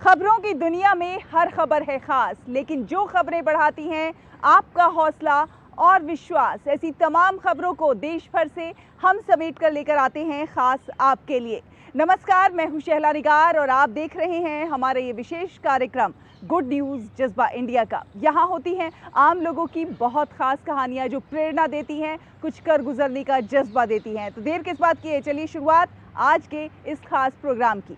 खबरों की दुनिया में हर खबर है खास, लेकिन जो खबरें बढ़ाती हैं आपका हौसला और विश्वास, ऐसी तमाम खबरों को देश भर से हम समेट कर लेकर आते हैं खास आपके लिए। नमस्कार, मैं हूं शहला निगार और आप देख रहे हैं हमारा ये विशेष कार्यक्रम गुड न्यूज़ जज्बा इंडिया का। यहाँ होती हैं आम लोगों की बहुत खास कहानियाँ जो प्रेरणा देती हैं, कुछ कर गुजरने का जज्बा देती हैं। तो देर किस बात की है, चलिए शुरुआत आज के इस खास प्रोग्राम की।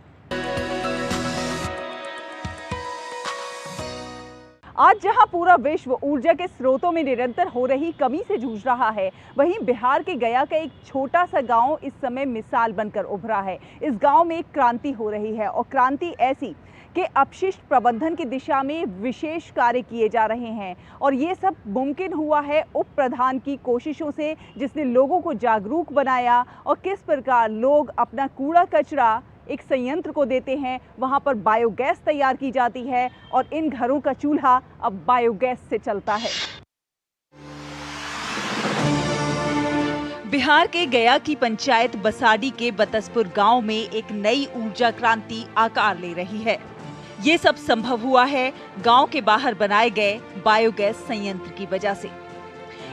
आज जहां पूरा विश्व ऊर्जा के स्रोतों में निरंतर हो रही कमी से जूझ रहा है, वहीं बिहार के गया का एक छोटा सा गांव इस समय मिसाल बनकर उभरा है। इस गांव में एक क्रांति हो रही है और क्रांति ऐसी कि अपशिष्ट प्रबंधन की दिशा में विशेष कार्य किए जा रहे हैं और ये सब मुमकिन हुआ है उप प्रधान की कोशिशों से, जिसने लोगों को जागरूक बनाया और किस प्रकार लोग अपना कूड़ा कचरा एक संयंत्र को देते हैं, वहां पर बायोगैस तैयार की जाती है और इन घरों का चूल्हा अब बायोगैस से चलता है। बिहार के गया की पंचायत बसाडी के बतसपुर गांव में एक नई ऊर्जा क्रांति आकार ले रही है। ये सब संभव हुआ है गांव के बाहर बनाए गए बायोगैस संयंत्र की वजह से।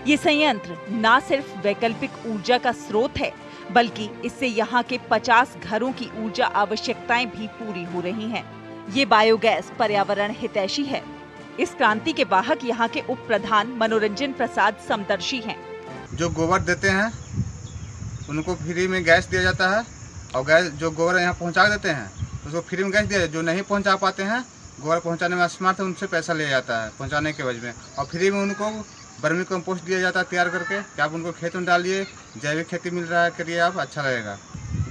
ये संयंत्र न सिर्फ वैकल्पिक ऊर्जा का स्रोत है, बल्कि इससे यहाँ के 50 घरों की ऊर्जा आवश्यकताएं भी पूरी हो रही हैं। ये बायोगैस पर्यावरण हितैषी है। इस क्रांति के वाहक यहाँ के उप प्रधान मनोरंजन प्रसाद समदर्शी हैं। जो गोबर देते हैं उनको फ्री में गैस दिया जाता है और गैस जो गोबर यहाँ पहुँचा देते हैं उसको फ्री में गैस दिया। जो नहीं पहुँचा पाते हैं, गोबर पहुँचाने में असमर्थ है, उनसे पैसा लिया जाता है पहुँचाने के वजह में, और फ्री में उनको वर्मी कंपोस्ट दिया जाता है तैयार करके कि आप उनको खेत में डालिए, जैविक खेती मिल रहा है, करिए आप, अच्छा रहेगा।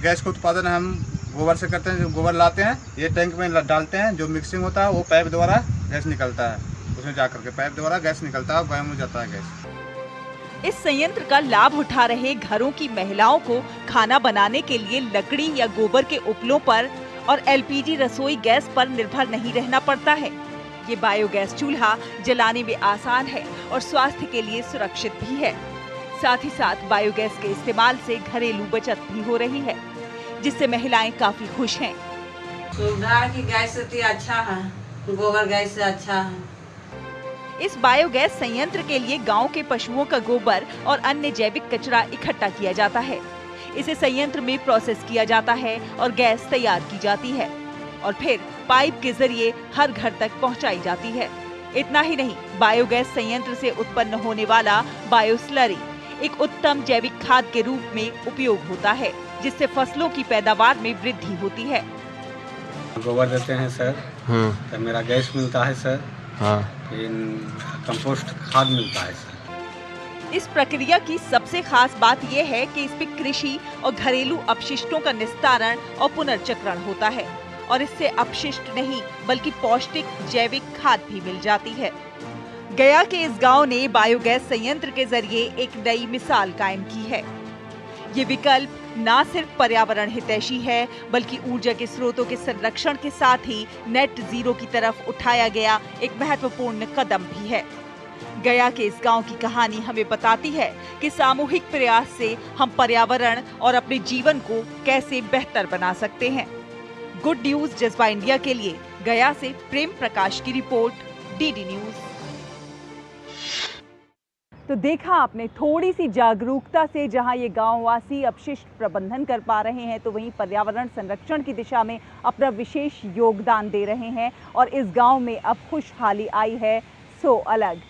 गैस का उत्पादन हम गोबर से करते हैं। जो गोबर लाते हैं ये टैंक में डालते हैं, जो मिक्सिंग होता है वो पाइप द्वारा गैस निकलता है, उसमें जा करके पाइप द्वारा गैस निकलता है, गायब हो जाता है गैस। इस संयंत्र का लाभ उठा रहे घरों की महिलाओं को खाना बनाने के लिए लकड़ी या गोबर के उपलों पर और एलपीजी रसोई गैस पर निर्भर नहीं रहना पड़ता है। ये बायोगैस चूल्हा जलाने में आसान है और स्वास्थ्य के लिए सुरक्षित भी है। साथ ही साथ बायोगैस के इस्तेमाल से घरेलू बचत भी हो रही है, जिससे महिलाएं काफी खुश हैं। सुविधा की गैस से अच्छा है, गोबर गैस से अच्छा है। इस बायोगैस संयंत्र के लिए गांव के पशुओं का गोबर और अन्य जैविक कचरा इकट्ठा किया जाता है। इसे संयंत्र में प्रोसेस किया जाता है और गैस तैयार की जाती है और फिर पाइप के जरिए हर घर तक पहुंचाई जाती है। इतना ही नहीं, बायोगैस संयंत्र से उत्पन्न होने वाला बायोस्लरी एक उत्तम जैविक खाद के रूप में उपयोग होता है, जिससे फसलों की पैदावार में वृद्धि होती है। गोबर देते हैं सर, तो मेरा गैस मिलता है सर, कंपोस्ट खाद मिलता है सर। इस प्रक्रिया की सबसे खास बात यह है कि इसमें कृषि और घरेलू अपशिष्टों का निस्तारण और पुनर्चक्रण होता है और इससे अपशिष्ट नहीं बल्कि पौष्टिक जैविक खाद भी मिल जाती है। गया के इस गांव ने बायोगैस संयंत्र के जरिए एक नई मिसाल कायम की है। ये विकल्प न सिर्फ पर्यावरण हितैषी है, बल्कि ऊर्जा के स्रोतों के संरक्षण के साथ ही नेट जीरो की तरफ उठाया गया एक महत्वपूर्ण कदम भी है। गया के इस गांव की कहानी हमें बताती है कि सामूहिक प्रयास से हम पर्यावरण और अपने जीवन को कैसे बेहतर बना सकते हैं। गुड न्यूज़ जज्बा इंडिया के लिए गया से प्रेम प्रकाश की रिपोर्ट, डीडी न्यूज़। तो देखा आपने, थोड़ी सी जागरूकता से जहां ये गांववासी अपशिष्ट प्रबंधन कर पा रहे हैं, तो वहीं पर्यावरण संरक्षण की दिशा में अपना विशेष योगदान दे रहे हैं और इस गांव में अब खुशहाली आई है सो अलग।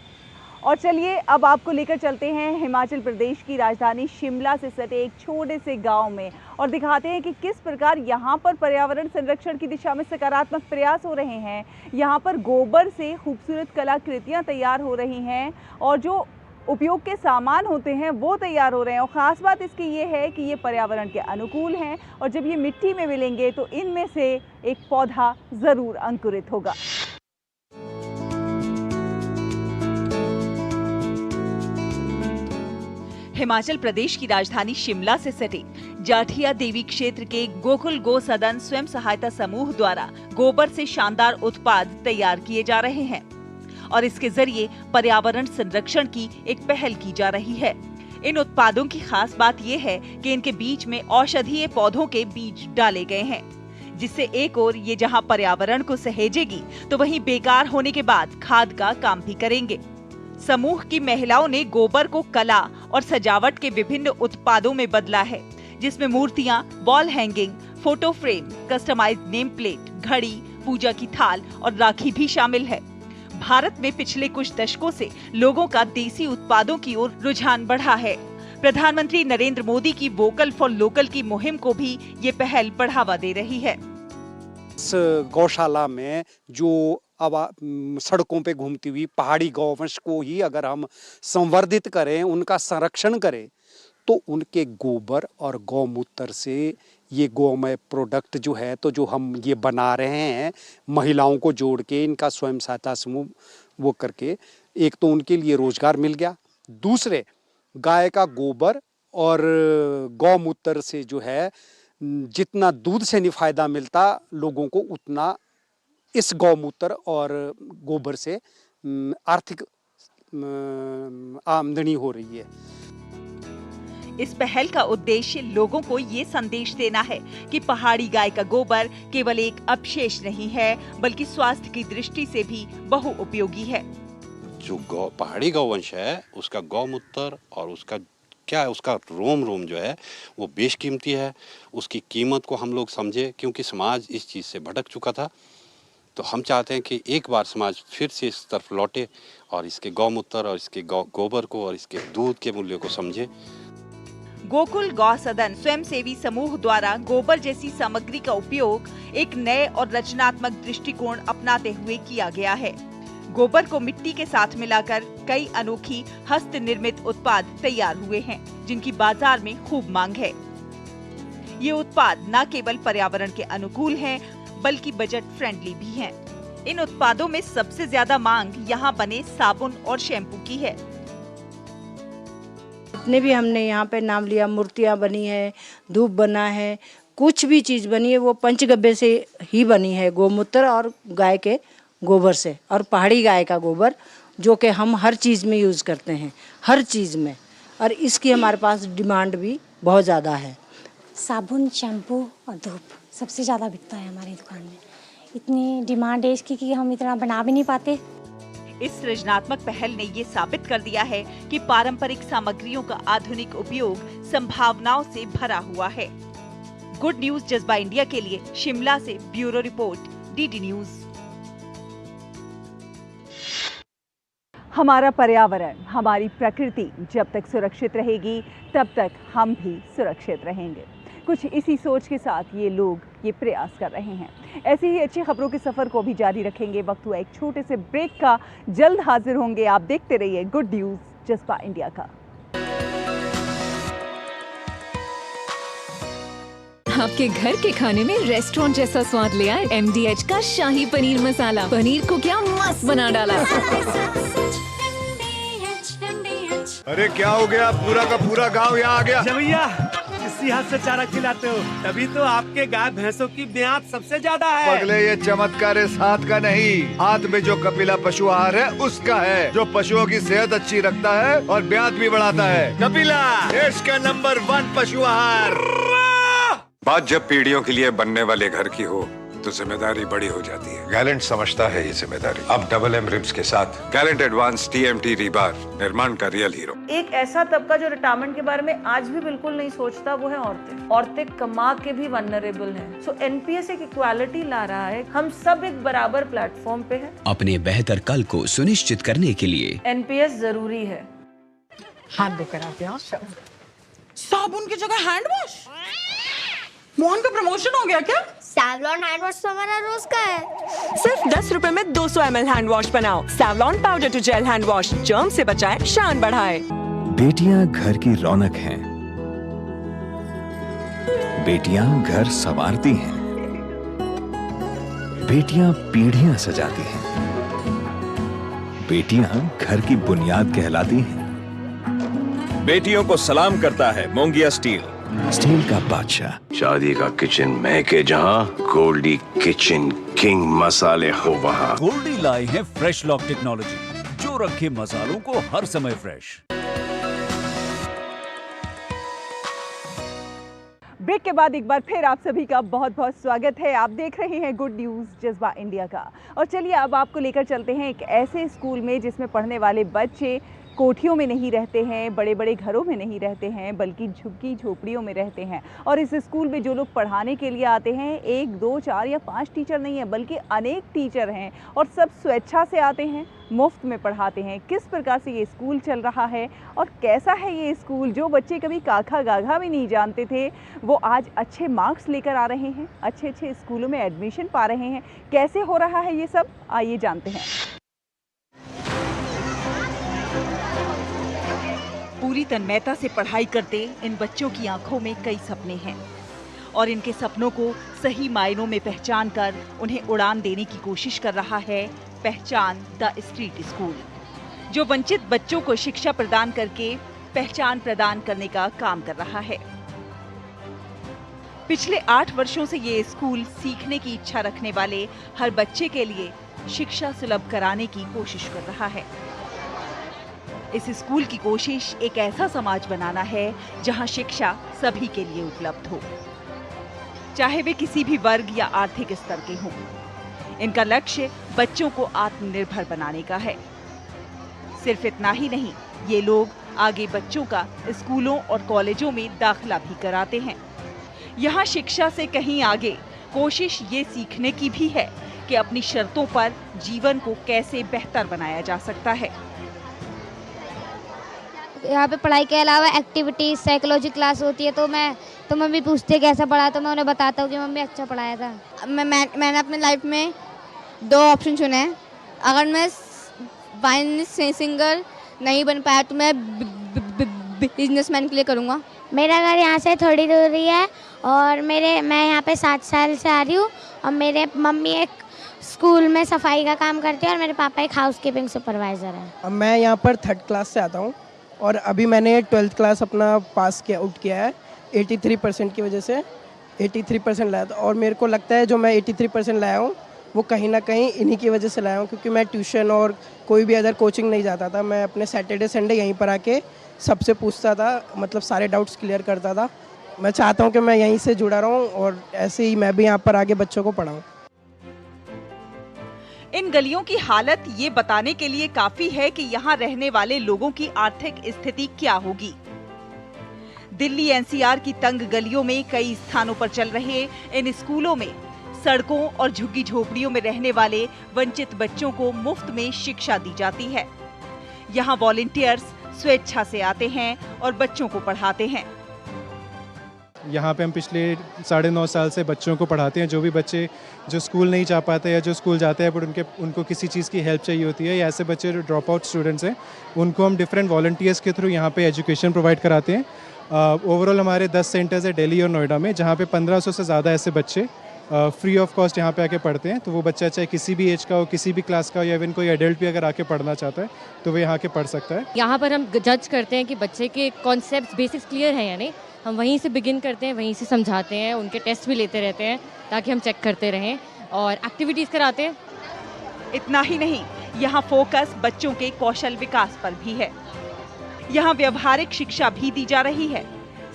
और चलिए अब आपको लेकर चलते हैं हिमाचल प्रदेश की राजधानी शिमला से सटे एक छोटे से गांव में और दिखाते हैं कि किस प्रकार यहां पर पर्यावरण संरक्षण की दिशा में सकारात्मक प्रयास हो रहे हैं। यहां पर गोबर से खूबसूरत कलाकृतियां तैयार हो रही हैं और जो उपयोग के सामान होते हैं वो तैयार हो रहे हैं और ख़ास बात इसकी ये है कि ये पर्यावरण के अनुकूल हैं और जब ये मिट्टी में मिलेंगे तो इनमें से एक पौधा ज़रूर अंकुरित होगा। हिमाचल प्रदेश की राजधानी शिमला से सटे जाठिया देवी क्षेत्र के गोकुल गो सदन स्वयं सहायता समूह द्वारा गोबर से शानदार उत्पाद तैयार किए जा रहे हैं और इसके जरिए पर्यावरण संरक्षण की एक पहल की जा रही है। इन उत्पादों की खास बात यह है कि इनके बीच में औषधीय पौधों के बीज डाले गए हैं। जिससे एक ओर ये जहां पर्यावरण को सहेजेगी तो वहीं बेकार होने के बाद खाद का काम भी करेंगे। समूह की महिलाओं ने गोबर को कला और सजावट के विभिन्न उत्पादों में बदला है, जिसमें मूर्तियां, wall hanging, photo frame, customised name plate, घड़ी, पूजा की थाल और राखी भी शामिल है। भारत में पिछले कुछ दशकों से लोगों का देसी उत्पादों की ओर रुझान बढ़ा है। प्रधानमंत्री नरेंद्र मोदी की वोकल फॉर लोकल की मुहिम को भी ये पहल बढ़ावा दे रही है। इस गौशाला में जो सड़कों पे घूमती हुई पहाड़ी गौवंश को ही अगर हम संवर्धित करें, उनका संरक्षण करें, तो उनके गोबर और गौमूत्र से ये गौमय प्रोडक्ट जो है, तो जो हम ये बना रहे हैं महिलाओं को जोड़ के, इनका स्वयं सहायता समूह वो करके, एक तो उनके लिए रोजगार मिल गया, दूसरे गाय का गोबर और गौमूत्र से जो है जितना दूध से नहीं फायदा मिलता लोगों को, उतना इस गौमूत्र और गोबर से आर्थिक आमदनी हो रही है। इस पहल का उद्देश्य लोगों को ये संदेश देना है कि पहाड़ी गाय का गोबर केवल एक अपशेष नहीं है, बल्कि स्वास्थ्य की दृष्टि से भी बहुउपयोगी है। जो पहाड़ी गौवंश है, उसका गौमूत्र और उसका रोम जो है वो बेशकीमती है। उसकी कीमत को हम लोग समझे, क्योंकि समाज इस चीज़ से भटक चुका था। तो हम चाहते हैं कि एक बार समाज फिर से इस तरफ लौटे और इसके गौमूत्र और इसके गोबर को और इसके दूध के मूल्य को समझे। गोकुल गौ सदन स्वयंसेवी समूह द्वारा गोबर जैसी सामग्री का उपयोग एक नए और रचनात्मक दृष्टिकोण अपनाते हुए किया गया है। गोबर को मिट्टी के साथ मिलाकर कई अनोखी हस्त निर्मित उत्पाद तैयार हुए हैं, जिनकी बाजार में खूब मांग है। ये उत्पाद न केवल पर्यावरण के अनुकूल हैं, बल्कि बजट फ्रेंडली भी हैं। इन उत्पादों में सबसे ज्यादा मांग यहाँ बने साबुन और शैम्पू की है। जितने भी हमने यहाँ पे नाम लिया, मूर्तियाँ बनी है, धूप बना है, कुछ भी चीज़ बनी है वो पंचगव्य से ही बनी है, गोमूत्र और गाय के गोबर से, और पहाड़ी गाय का गोबर, जो कि हम हर चीज़ में यूज़ करते हैं, हर चीज़ में, और इसकी हमारे पास डिमांड भी बहुत ज़्यादा है। साबुन, शैम्पू और धूप सबसे ज़्यादा बिकता है हमारी दुकान में। इतनी डिमांड है इसकी कि हम इतना बना भी नहीं पाते। इस सृजनात्मक पहल ने ये साबित कर दिया है कि पारंपरिक सामग्रियों का आधुनिक उपयोग संभावनाओं से भरा हुआ है। गुड न्यूज जज्बा इंडिया के लिए शिमला से ब्यूरो रिपोर्ट, डीडी न्यूज। हमारा पर्यावरण, हमारी प्रकृति जब तक सुरक्षित रहेगी, तब तक हम भी सुरक्षित रहेंगे। कुछ इसी सोच के साथ ये लोग ये प्रयास कर रहे हैं। ऐसी ही अच्छी खबरों के सफर को भी जारी रखेंगे। वक्त हुआ एक छोटे से ब्रेक का, जल्द हाजिर होंगे। आप देखते रहिए गुड न्यूज जज्बा इंडिया का। आपके घर के खाने में रेस्टोरेंट जैसा स्वाद ले आए MDH का शाही पनीर मसाला। पनीर को क्या मस्त बना डाला। अरे क्या हो गया, पूरा का पूरा गांव यहाँ आ गया। भैया इसी हाथ से चारा खिलाते हो, तभी तो आपके गाय भैंसों की ब्याज सबसे ज्यादा है। पगले, ये चमत्कार इस हाथ का नहीं, हाथ में जो कपिला पशु आहार है उसका है, जो पशुओं की सेहत अच्छी रखता है और ब्याज भी बढ़ाता है। कपिला, देश का नंबर 1 पशु आहार। बात जब पीढ़ियों के लिए बनने वाले घर की हो तो जिम्मेदारी बड़ी हो जाती है। गैलेंट समझता है ये जिम्मेदारी। अब डबल M रिब्स के साथ गैलेंट एडवांस TMT रीबार, निर्माण का रियल हीरो। एक ऐसा तबका जो रिटायरमेंट के बारे में आज भी बिल्कुल नहीं सोचता, वो है औरतें। औरतें कमा के भी वल्नरेबल हैं। सो NPS एक इक्वालिटी ला रहा है, हम सब एक बराबर प्लेटफॉर्म पे हैं। अपने बेहतर कल को सुनिश्चित करने के लिए NPS जरूरी है। हाथ धोकर आते हैं। साबुन की जगह हैंड वॉश। मोहन का प्रमोशन हो गया क्या? सैवलॉन हैंड वॉश तो हमारा रोज का है। सिर्फ 10 रुपए में 200 ml हैंड वॉश बनाओ। Savlon powder to gel hand wash, germ से बचाए, शान बढ़ाए। बेटियां घर की रौनक हैं। बेटियां घर संवारती हैं। बेटियां पीढ़ियां सजाती हैं। बेटियां घर की बुनियाद कहलाती हैं। बेटियों को सलाम करता है मोंगिया स्टील, स्टील का बादशाह। शादी का किचन महके जहां, गोल्डी किचन किंग मसाले हो वहां। गोल्डी लाई है फ्रेश लॉक टेक्नोलॉजी, जो रखे मसालों को हर समय फ्रेश। ब्रेक के बाद एक बार फिर आप सभी का बहुत बहुत स्वागत है। आप देख रहे हैं गुड न्यूज़ जज्बा इंडिया का। और चलिए अब आपको लेकर चलते हैं एक ऐसे स्कूल में जिसमें पढ़ने वाले बच्चे कोठियों में नहीं रहते हैं, बड़े बड़े घरों में नहीं रहते हैं, बल्कि झुग्गी झोपड़ियों में रहते हैं। और इस स्कूल में जो लोग पढ़ाने के लिए आते हैं 1, 2, 4 या 5 टीचर नहीं है, बल्कि अनेक टीचर हैं और सब स्वेच्छा से आते हैं, मुफ्त में पढ़ाते हैं। किस प्रकार से ये स्कूल चल रहा है और कैसा है ये स्कूल, जो बच्चे कभी काखा गाघा भी नहीं जानते थे वो आज अच्छे मार्क्स लेकर आ रहे हैं, अच्छे अच्छे स्कूलों में एडमिशन पा रहे हैं। कैसे हो रहा है ये सब, आइए जानते हैं। पूरी तन्मयता से पढ़ाई करते इन बच्चों की आंखों में कई सपने हैं और इनके सपनों को सही मायनों में पहचान कर उन्हें उड़ान देने की कोशिश कर रहा है पहचान द स्ट्रीट स्कूल, जो वंचित बच्चों को शिक्षा प्रदान करके पहचान प्रदान करने का काम कर रहा है। पिछले 8 वर्षों से ये स्कूल सीखने की इच्छा रखने वाले हर बच्चे के लिए शिक्षा सुलभ कराने की कोशिश कर रहा है। इस स्कूल की कोशिश एक ऐसा समाज बनाना है जहां शिक्षा सभी के लिए उपलब्ध हो, चाहे वे किसी भी वर्ग या आर्थिक स्तर के हों। इनका लक्ष्य बच्चों को आत्मनिर्भर बनाने का है। सिर्फ इतना ही नहीं, ये लोग आगे बच्चों का स्कूलों और कॉलेजों में दाखिला भी कराते हैं। यहाँ शिक्षा से कहीं आगे कोशिश ये सीखने की भी है कि अपनी शर्तों पर जीवन को कैसे बेहतर बनाया जा सकता है। यहाँ पे पढ़ाई के अलावा एक्टिविटीज, साइकोलॉजी क्लास होती है, तो मम्मी पूछती है कैसा पढ़ा, तो मैं उन्हें बताता हूँ कि मम्मी अच्छा पढ़ाया था। मैंने अपने लाइफ में 2 ऑप्शन चुने हैं। अगर मैं वायलिनिस्ट सिंगर नहीं बन पाया तो मैं बिजनेसमैन के लिए करूँगा। मेरा घर यहाँ से थोड़ी दूरी है और मैं यहाँ पे 7 साल से आ रही हूँ और मेरे मम्मी एक स्कूल में सफाई का काम करती है और मेरे पापा एक हाउसकीपिंग सुपरवाइज़र है। मैं यहाँ पर 3rd क्लास से आता हूँ और अभी मैंने 12th क्लास अपना पास किया है 83% की वजह से। 83% लाया था और मेरे को लगता है जो मैं 83% लाया हूँ वो कहीं ना कहीं इन्हीं की वजह से लाया हूँ, क्योंकि मैं ट्यूशन और कोई भी अदर कोचिंग नहीं जाता था। मैं अपने सैटरडे संडे यहीं पर आके सबसे पूछता था, मतलब सारे डाउट्स क्लियर करता था। मैं चाहता हूँ कि मैं यहीं से जुड़ा रहूँ और ऐसे ही मैं भी यहाँ पर आगे बच्चों को पढ़ाऊँ। इन गलियों की हालत ये बताने के लिए काफी है कि यहाँ रहने वाले लोगों की आर्थिक स्थिति क्या होगी। दिल्ली एनसीआर की तंग गलियों में कई स्थानों पर चल रहे इन स्कूलों में सड़कों और झुग्गी झोपड़ियों में रहने वाले वंचित बच्चों को मुफ्त में शिक्षा दी जाती है। यहाँ वॉलंटियर्स स्वेच्छा से आते हैं और बच्चों को पढ़ाते हैं। यहाँ पे हम पिछले 9.5 साल से बच्चों को पढ़ाते हैं। जो भी बच्चे जो स्कूल नहीं जा पाते या जो स्कूल जाते हैं बट उनको किसी चीज़ की हेल्प चाहिए होती है, या ऐसे बच्चे जो ड्रॉप आउट स्टूडेंट्स हैं उनको हम डिफरेंट वॉलंटियर्स के थ्रू यहाँ पे एजुकेशन प्रोवाइड कराते हैं। ओवरऑल हमारे 10 सेंटर्स है दिल्ली और नोएडा में, जहाँ पे 1500 से ज़्यादा ऐसे बच्चे फ्री ऑफ कॉस्ट यहाँ पे आके पढ़ते हैं। तो वो बच्चा चाहे किसी भी एज का हो, किसी भी क्लास का हो, या इवन कोई एडल्ट भी अगर आके पढ़ना चाहता है तो वो यहाँ के पढ़ सकता है। यहाँ पर हम जज करते हैं कि बच्चे के कॉन्सेप्ट बेसिक्स क्लियर हैं या नहीं। हम वहीं से बिगिन करते हैं, वहीं से समझाते हैं, उनके टेस्ट भी लेते रहते हैं ताकि हम चेक करते रहें और एक्टिविटीज़ कराते हैं। इतना ही नहीं, यहाँ फोकस बच्चों के कौशल विकास पर भी है। यहाँ व्यवहारिक शिक्षा भी दी जा रही है।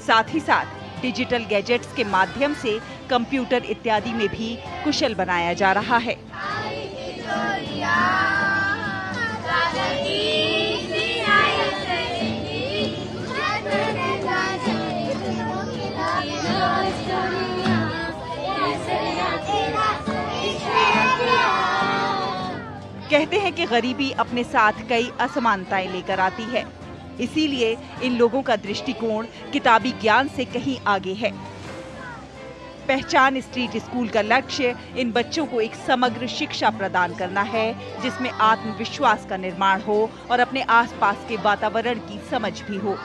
साथ ही साथ डिजिटल गैजेट्स के माध्यम से कंप्यूटर इत्यादि में भी कुशल बनाया जा रहा है। कहते हैं कि गरीबी अपने साथ कई असमानताएं लेकर आती है, इसीलिए इन लोगों का दृष्टिकोण किताबी ज्ञान से कहीं आगे है। पहचान स्ट्रीट स्कूल का लक्ष्य इन बच्चों को एक समग्र शिक्षा प्रदान करना है, जिसमें आत्मविश्वास का निर्माण हो और अपने आसपास के वातावरण की समझ भी हो,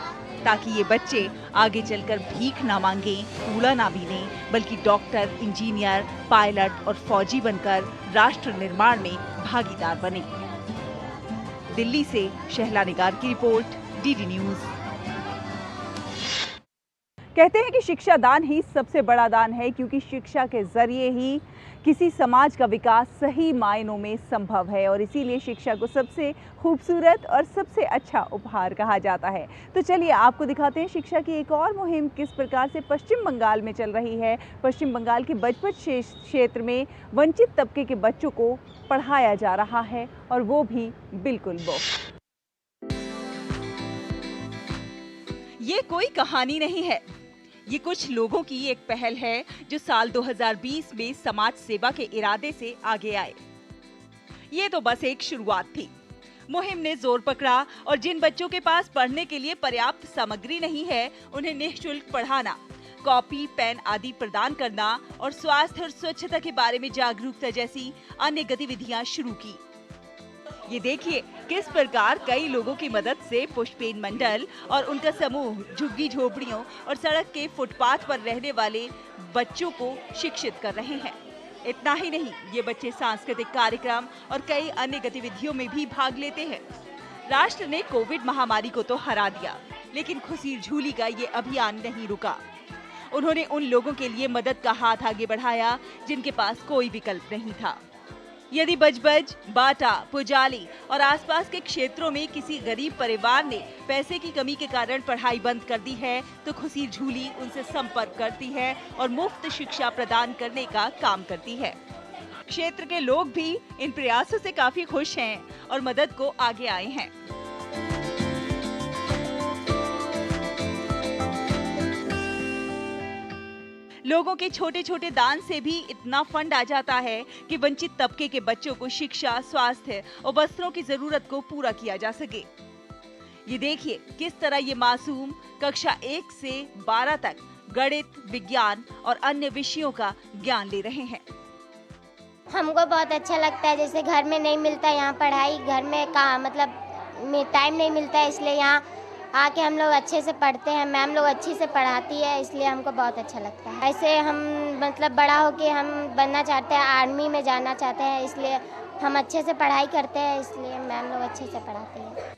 ताकि ये बच्चे आगे चलकर भीख ना मांगे, कूड़ा ना बीने, बल्कि डॉक्टर, इंजीनियर, पायलट और फौजी बनकर राष्ट्र निर्माण में भागीदार बने। दिल्ली से शहला निगार की रिपोर्ट, डीडी न्यूज़। कहते हैं कि शिक्षा दान ही सबसे बड़ा दान है, क्योंकि शिक्षा के जरिए ही किसी समाज का विकास सही मायनों में संभव है और इसीलिए शिक्षा को सबसे खूबसूरत और सबसे अच्छा उपहार कहा जाता है। तो चलिए आपको दिखाते हैं शिक्षा की एक और मुहिम किस प्रकार से पश्चिम बंगाल में चल रही है। पश्चिम बंगाल के बजबज क्षेत्र में वंचित तबके के बच्चों को पढ़ाया जा रहा है और वो भी बिल्कुल मुफ्त। ये कोई कहानी नहीं है, ये कुछ लोगों की एक पहल है जो साल 2020 में समाज सेवा के इरादे से आगे आए। ये तो बस एक शुरुआत थी। मुहिम ने जोर पकड़ा और जिन बच्चों के पास पढ़ने के लिए पर्याप्त सामग्री नहीं है उन्हें निःशुल्क पढ़ाना, कॉपी, पेन आदि प्रदान करना और स्वास्थ्य और स्वच्छता के बारे में जागरूकता जैसी अन्य गतिविधियां शुरू की। ये देखिए किस प्रकार कई लोगों की मदद से पुष्पेन मंडल और उनका समूह झुग्गी झोपड़ियों और सड़क के फुटपाथ पर रहने वाले बच्चों को शिक्षित कर रहे हैं। इतना ही नहीं, ये बच्चे सांस्कृतिक कार्यक्रम और कई अन्य गतिविधियों में भी भाग लेते हैं। राष्ट्र ने कोविड महामारी को तो हरा दिया, लेकिन खुशीर झूली का ये अभियान नहीं रुका। उन्होंने उन लोगों के लिए मदद का हाथ आगे बढ़ाया जिनके पास कोई विकल्प नहीं था। यदि बजबज, बाटा, पुजाली और आसपास के क्षेत्रों में किसी गरीब परिवार ने पैसे की कमी के कारण पढ़ाई बंद कर दी है तो खुशीर झूली उनसे संपर्क करती है और मुफ्त शिक्षा प्रदान करने का काम करती है। क्षेत्र के लोग भी इन प्रयासों से काफी खुश हैं और मदद को आगे आए हैं। लोगों के छोटे छोटे दान से भी इतना फंड आ जाता है कि वंचित तबके के बच्चों को शिक्षा, स्वास्थ्य और वस्त्रों की जरूरत को पूरा किया जा सके। ये देखिए किस तरह ये मासूम कक्षा 1 से 12 तक गणित, विज्ञान और अन्य विषयों का ज्ञान ले रहे हैं। हमको बहुत अच्छा लगता है, जैसे घर में नहीं मिलता यहाँ पढ़ाई, घर में का मतलब टाइम नहीं मिलता है, इसलिए यहाँ आके हम लोग अच्छे से पढ़ते हैं। मैम लोग अच्छी से पढ़ाती है, इसलिए हमको बहुत अच्छा लगता है। ऐसे हम मतलब बड़ा होके हम बनना चाहते हैं, आर्मी में जाना चाहते हैं, इसलिए हम अच्छे से पढ़ाई करते हैं, इसलिए मैम लोग अच्छे से पढ़ाती हैं।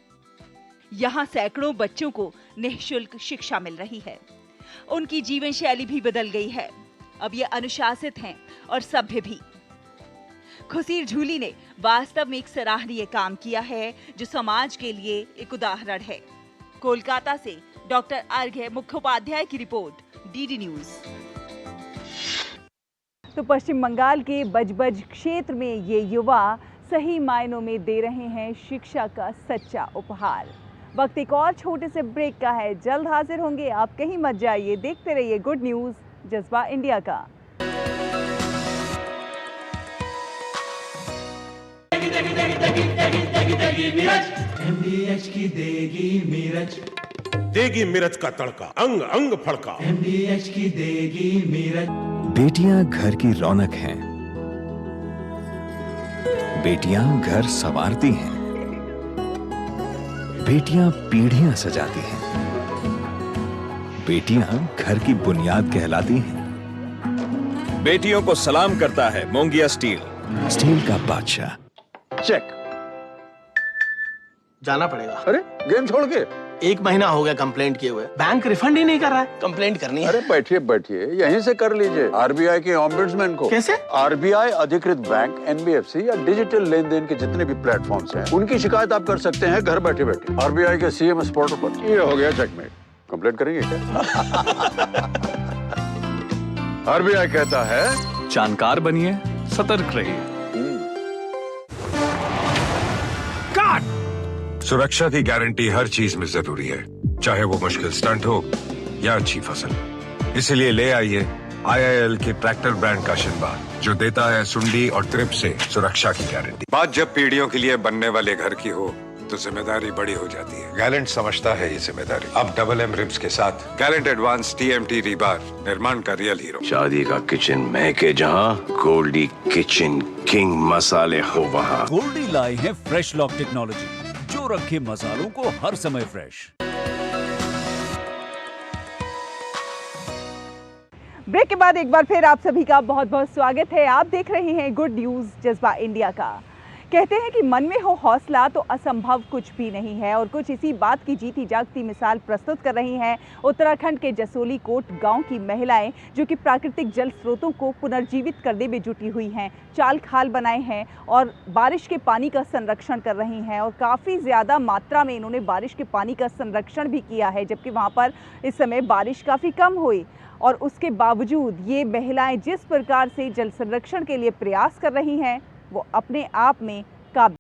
यहाँ सैकड़ों बच्चों को निःशुल्क शिक्षा मिल रही है। उनकी जीवन शैली भी बदल गई है। अब ये अनुशासित हैं और सभ्य भी। खुशीर झूली ने वास्तव में एक सराहनीय काम किया है जो समाज के लिए एक उदाहरण है। कोलकाता से डॉक्टर अर्घ्य मुखोपाध्याय की रिपोर्ट, डीडी न्यूज। तो पश्चिम बंगाल के बजबज क्षेत्र में ये युवा सही मायनों में दे रहे हैं शिक्षा का सच्चा उपहार। वक्त एक और छोटे से ब्रेक का है, जल्द हाजिर होंगे, आप कहीं मत जाइए, देखते रहिए गुड न्यूज, जज्बा इंडिया का। MDH की देगी मिर्च, देगी मिर्च का तड़का, अंग अंग फड़का। MDH की देगी मिर्च। बेटियां घर की रौनक हैं, बेटियां घर संवारती हैं, बेटियां पीढ़ियां सजाती हैं, बेटियां घर की बुनियाद कहलाती हैं। बेटियों को सलाम करता है मोंगिया स्टील, स्टील का बादशाह। चेक जाना पड़ेगा। अरे गेम छोड़ के 1 महीना हो गया कंप्लेंट किए हुए, बैंक रिफंड ही नहीं कर रहा है। कंप्लेंट करनी है। अरे बैठिए बैठिए, यहीं से कर लीजिए आरबीआई के ओम्बुड्समैन को। कैसे? आरबीआई अधिकृत बैंक, एनबीएफसी या डिजिटल लेन देन के जितने भी प्लेटफॉर्म्स हैं, उनकी शिकायत आप कर सकते हैं घर बैठे बैठे आरबीआई के CMS पोर्टल पर। ये हो गया चेकमेट। कंप्लेंट करेंगे क्या? आरबीआई कहता है जानकार बनिए, सतर्क रहिए। सुरक्षा की गारंटी हर चीज में जरूरी है, चाहे वो मुश्किल स्टंट हो या अच्छी फसल। इसलिए ले आइए IIL के ट्रैक्टर ब्रांड का शिनबार, जो देता है सुंडी और ट्रिप से सुरक्षा की गारंटी। बात जब पीढ़ियों के लिए बनने वाले घर की हो तो जिम्मेदारी बड़ी हो जाती है। गैलेंट समझता है ये जिम्मेदारी। अब MM रिब्स के साथ गैलेंट एडवांस TMT रीबार, निर्माण का रियल हीरो। शादी का किचन महके जहाँ, गोल्डी किचन किंग मसाले हो वहाँ। गोल्डी लाए हैं फ्रेश लॉक टेक्नोलॉजी, जो रखे मसालों को हर समय फ्रेश। ब्रेक के बाद एक बार फिर आप सभी का बहुत बहुत स्वागत है। आप देख रहे हैं गुड न्यूज जज्बा इंडिया का। कहते हैं कि मन में हो हौसला तो असंभव कुछ भी नहीं है, और कुछ इसी बात की जीती जागती मिसाल प्रस्तुत कर रही हैं उत्तराखंड के जसोली कोट गांव की महिलाएं, जो कि प्राकृतिक जल स्रोतों को पुनर्जीवित करने में जुटी हुई हैं। चाल खाल बनाए हैं और बारिश के पानी का संरक्षण कर रही हैं, और काफ़ी ज़्यादा मात्रा में इन्होंने बारिश के पानी का संरक्षण भी किया है, जबकि वहाँ पर इस समय बारिश काफ़ी कम हुई। और उसके बावजूद ये महिलाएं जिस प्रकार से जल संरक्षण के लिए प्रयास कर रही हैं, वो अपने आप में काबिल।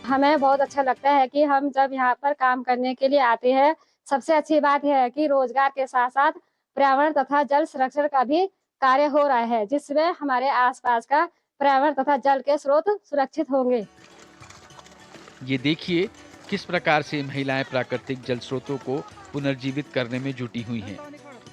हमें बहुत अच्छा लगता है कि हम जब यहाँ पर काम करने के लिए आते हैं, सबसे अच्छी बात यह है कि रोजगार के साथ साथ पर्यावरण तथा जल संरक्षण का भी कार्य हो रहा है, जिसमें हमारे आसपास का पर्यावरण तथा जल के स्रोत सुरक्षित होंगे। ये देखिए किस प्रकार से महिलाएं प्राकृतिक जल स्रोतों को पुनर्जीवित करने में जुटी हुई हैं।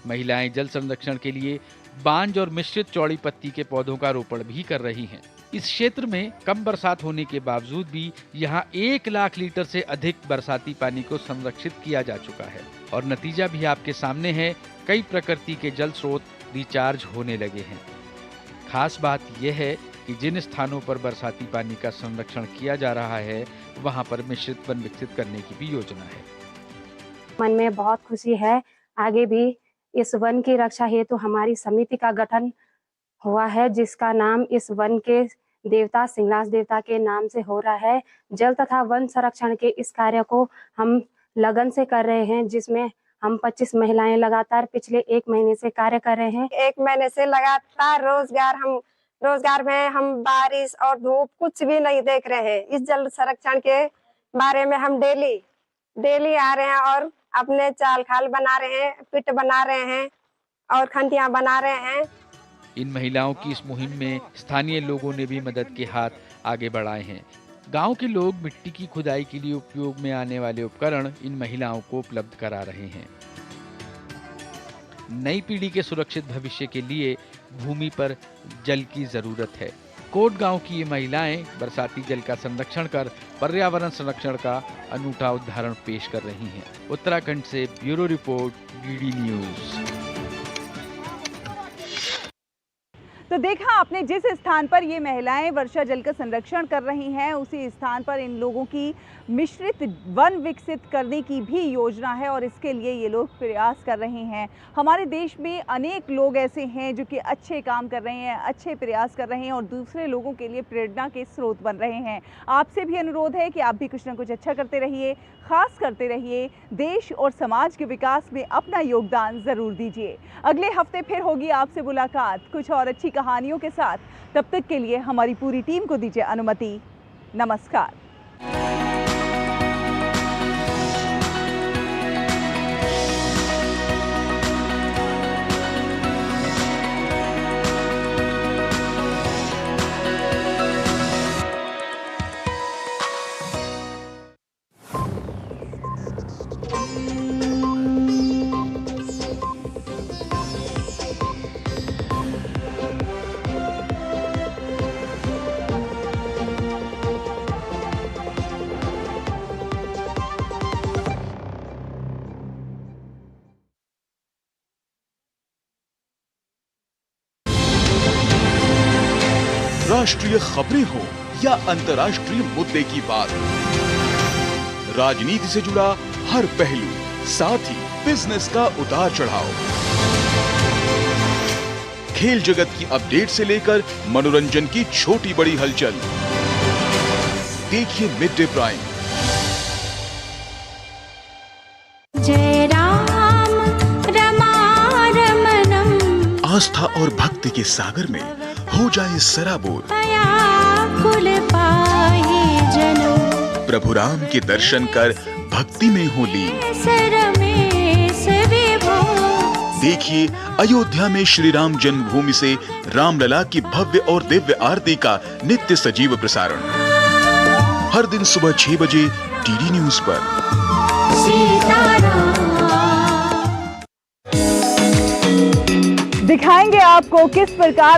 महिलाएं जल संरक्षण के लिए बांज और मिश्रित चौड़ी पत्ती के पौधों का रोपण भी कर रही हैं। इस क्षेत्र में कम बरसात होने के बावजूद भी यहाँ 1 लाख लीटर से अधिक बरसाती पानी को संरक्षित किया जा चुका है, और नतीजा भी आपके सामने है। कई प्रकृति के जल स्रोत रिचार्ज होने लगे हैं। खास बात यह है कि जिन स्थानों पर बरसाती पानी का संरक्षण किया जा रहा है, वहाँ पर मिश्रित वन विकसित करने की भी योजना है। मन में बहुत खुशी है। आगे भी इस वन की रक्षा हेतु हमारी समिति का गठन हुआ है, जिसका नाम इस वन के देवता सिंगलास देवता के नाम से हो रहा है। जल तथा वन संरक्षण के इस कार्य को हम लगन से कर रहे हैं, जिसमें हम 25 महिलाएं लगातार पिछले 1 महीने से कार्य कर रहे हैं। 1 महीने से लगातार रोजगार में हम बारिश और धूप कुछ भी नहीं देख रहे हैं। इस जल संरक्षण के बारे में हम डेली आ रहे हैं और अपने चाल खाल बना रहे हैं, पिट बना रहे हैं और खंतियां बना रहे हैं। इन महिलाओं की इस मुहिम में स्थानीय लोगों ने भी मदद के हाथ आगे बढ़ाए हैं। गांव के लोग मिट्टी की खुदाई के लिए उपयोग में आने वाले उपकरण इन महिलाओं को उपलब्ध करा रहे हैं। नई पीढ़ी के सुरक्षित भविष्य के लिए भूमि पर जल की जरूरत है। कोट गांव की ये महिलाएं बरसाती जल का संरक्षण कर पर्यावरण संरक्षण का अनूठा उदाहरण पेश कर रही हैं। उत्तराखंड से ब्यूरो रिपोर्ट, डीडी न्यूज। तो देखा आपने, जिस स्थान पर ये महिलाएं वर्षा जल का संरक्षण कर रही हैं, उसी स्थान पर इन लोगों की मिश्रित वन विकसित करने की भी योजना है, और इसके लिए ये लोग प्रयास कर रहे हैं। हमारे देश में अनेक लोग ऐसे हैं जो कि अच्छे काम कर रहे हैं, अच्छे प्रयास कर रहे हैं और दूसरे लोगों के लिए प्रेरणा के स्रोत बन रहे हैं। आपसे भी अनुरोध है कि आप भी कुछ ना कुछ अच्छा करते रहिए, खास करते रहिए, देश और समाज के विकास में अपना योगदान ज़रूर दीजिए। अगले हफ्ते फिर होगी आपसे मुलाकात कुछ और अच्छी कहानियों के साथ। तब तक के लिए हमारी पूरी टीम को दीजिए अनुमति। नमस्कार। राष्ट्रीय खबरें हो या अंतर्राष्ट्रीय मुद्दे की बात, राजनीति से जुड़ा हर पहलू, साथ ही बिजनेस का उतार चढ़ाव, खेल जगत की अपडेट से लेकर मनोरंजन की छोटी बड़ी हलचल, देखिए मिड डे प्राइम। जय राम रमारमणम। आस्था और भक्ति के सागर में हो जाए सराबोर। कुल पाए जनों। प्रभु राम के दर्शन कर भक्ति में हो लीन। देखिए अयोध्या में श्री राम जन्मभूमि से रामलला की भव्य और दिव्य आरती का नित्य सजीव प्रसारण हर दिन सुबह 6 बजे डीडी न्यूज पर। दिखाएंगे आपको किस प्रकार